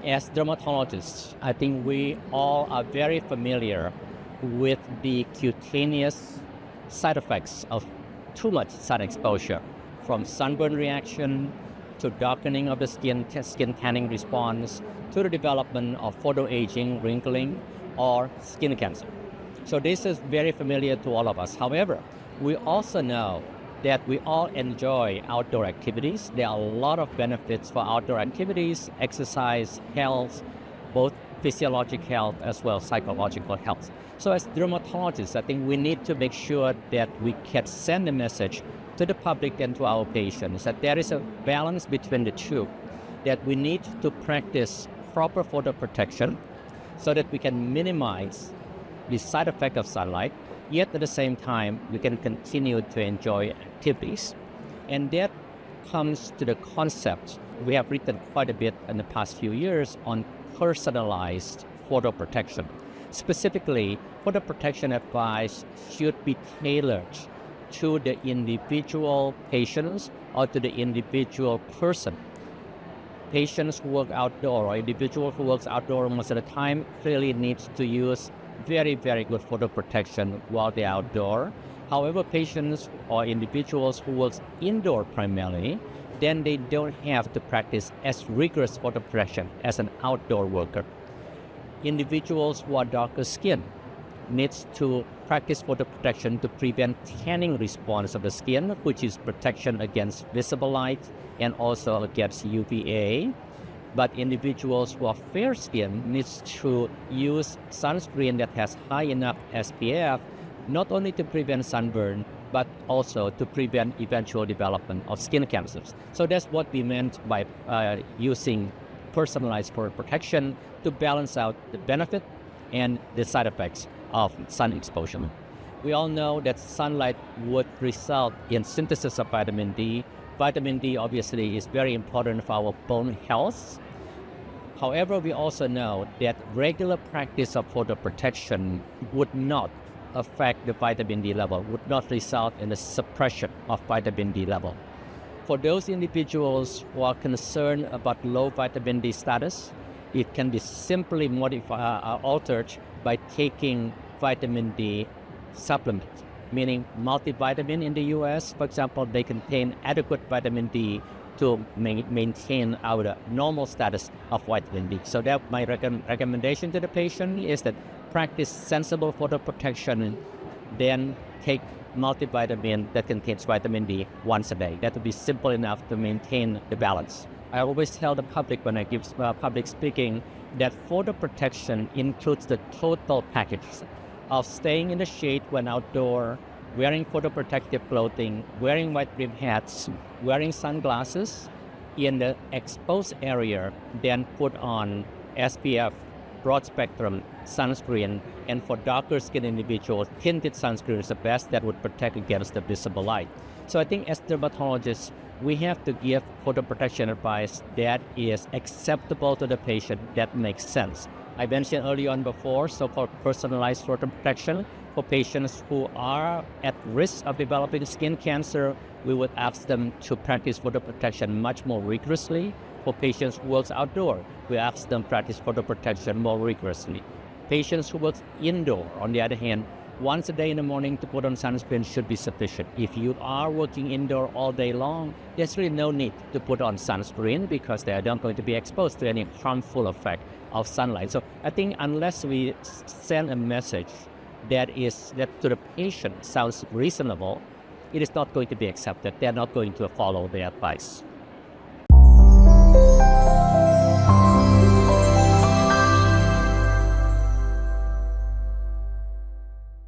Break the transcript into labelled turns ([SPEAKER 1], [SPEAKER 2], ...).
[SPEAKER 1] As dermatologists, I think we all are very familiar with the cutaneous side effects of too much sun exposure, from sunburn reaction to darkening of the skin tanning response, to the development of photoaging, wrinkling, or skin cancer. So this is very familiar to all of us. However, we also know that we all enjoy outdoor activities. There are a lot of benefits for outdoor activities, exercise, health, both physiological health as well as psychological health. So as dermatologists, I think we need to make sure that we can send a message to the public and to our patients that there is a balance between the two, that we need to practice proper photoprotection so that we can minimize the side effect of sunlight, yet at the same time, we can continue to enjoy activities. And that comes to the concept. We have written quite a bit in the past few years on personalized photoprotection. Specifically, photoprotection advice should be tailored to the individual patients or to the individual person. Patients who work outdoor or individual who works outdoor most of the time clearly needs to use very, very good photo protection while they're outdoor. However, patients or individuals who work indoor primarily, then they don't have to practice as rigorous photo protection as an outdoor worker. Individuals who are darker skin needs to practice photo protection to prevent tanning response of the skin, which is protection against visible light and also against UVA. But individuals who are fair skin needs to use sunscreen that has high enough SPF, not only to prevent sunburn, but also to prevent eventual development of skin cancers. So that's what we meant by using personalized photo protection to balance out the benefit and the side effects of sun exposure. We all know that sunlight would result in synthesis of vitamin D. Vitamin D obviously is very important for our bone health. However, we also know that regular practice of photoprotection would not affect the vitamin D level, would not result in a suppression of vitamin D level. For those individuals who are concerned about low vitamin D status, it can be simply altered by taking vitamin D supplement, meaning multivitamin in the US, for example, they contain adequate vitamin D to maintain our normal status of vitamin D. So that my recommendation to the patient is that practice sensible photoprotection, then take multivitamin that contains vitamin D once a day. That would be simple enough to maintain the balance. I always tell the public when I give public speaking that photoprotection includes the total package of staying in the shade when outdoor, wearing photoprotective clothing, wearing white brim hats, wearing sunglasses in the exposed area, then put on SPF, broad spectrum sunscreen, and for darker skin individuals, tinted sunscreen is the best that would protect against the visible light. So I think as dermatologists, we have to give photoprotection advice that is acceptable to the patient, that makes sense. I mentioned earlier on before, so-called personalized photoprotection. For patients who are at risk of developing skin cancer, we would ask them to practice photoprotection much more rigorously. For patients who work outdoor, we ask them to practice photoprotection more rigorously. Patients who work indoor, on the other hand, once a day in the morning to put on sunscreen should be sufficient. If you are working indoor all day long, there's really no need to put on sunscreen because they are not going to be exposed to any harmful effect of sunlight. So I think unless we send a message that to the patient sounds reasonable, it is not going to be accepted. They're not going to follow the advice.